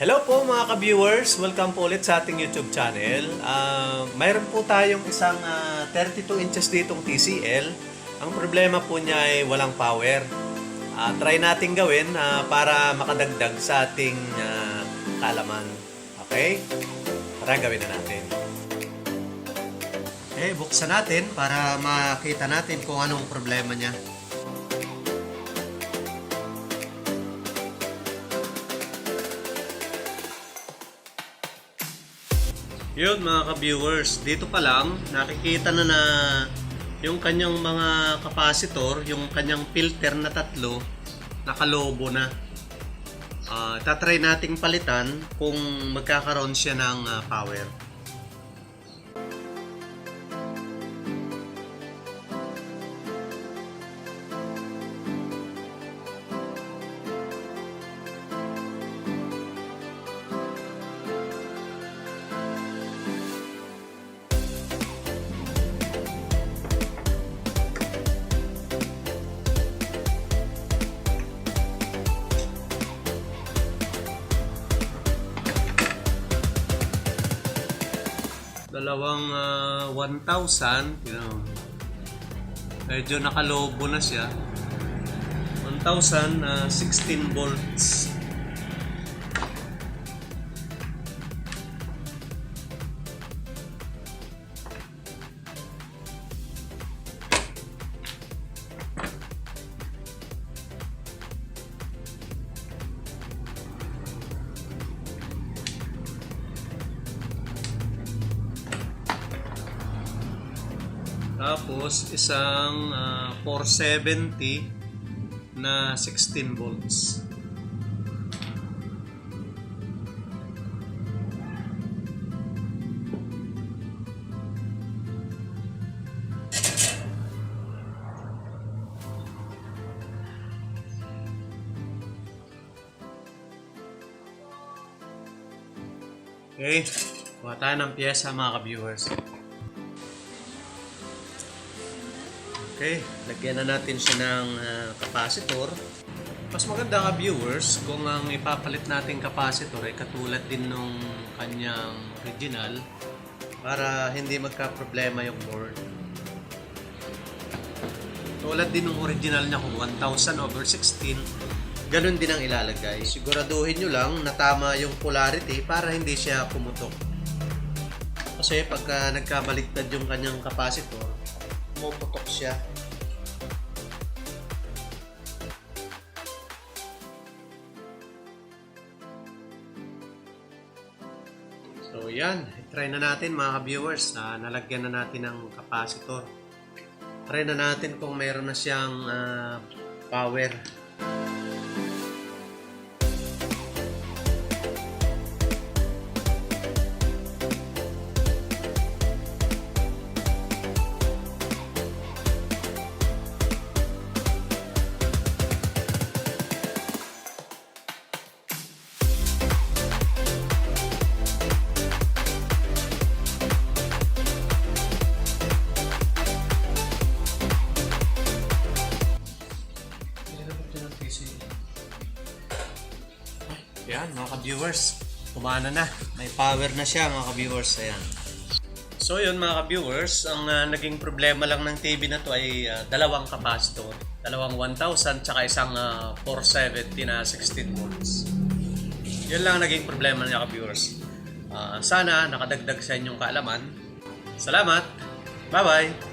Hello po mga ka-viewers! Welcome po ulit sa ating YouTube channel. Mayroon po tayong isang 32 inches ditong TCL. Ang problema po niya ay walang power. Try natin gawin para makadagdag sa ating kalaman. Okay? Tara gawin na natin. Okay, buksan natin para makita natin kung anong problema niya. Yun mga ka-viewers, dito pa lang nakikita na yung kanyang mga kapasitor, yung kanyang filter na tatlo nakalobo na. Tatry nating palitan kung magkakaroon siya ng power. Dalawang 1,000, medyo nakalobo na siya. 1,000, 16 volts. Tapos isang 470 na 16 volts. Okay, kuha tayo ng piyesa mga ka-viewers. Okay, lagyan na natin siya ng capacitor. Mas maganda ka viewers kung ang ipapalit natin capacitor ay katulad din nung kanyang original para hindi magka-problema yung board. Tulad din ng original niya kung 1000/16, ganun din ang ilalagay. Siguraduhin nyo lang na tama yung polarity para hindi siya pumutok. Kasi pagka nagkabaliktad yung kanyang capacitor, pumuputok siya. So yan, try na natin mga ka-viewers. Nalagyan na natin ng capacitor. Try na natin kung mayroon na siyang power. Yan mga ka-viewers, kumana na. May power na siya mga ka-viewers. Ayan. So yun mga ka-viewers, ang naging problema lang ng TV na to ay dalawang capacitor. Dalawang 1,000 tsaka isang 470 na 16 volts. Yun lang ang naging problema niya ka-viewers. Sana nakadagdag sa inyong kaalaman. Salamat! Bye-bye!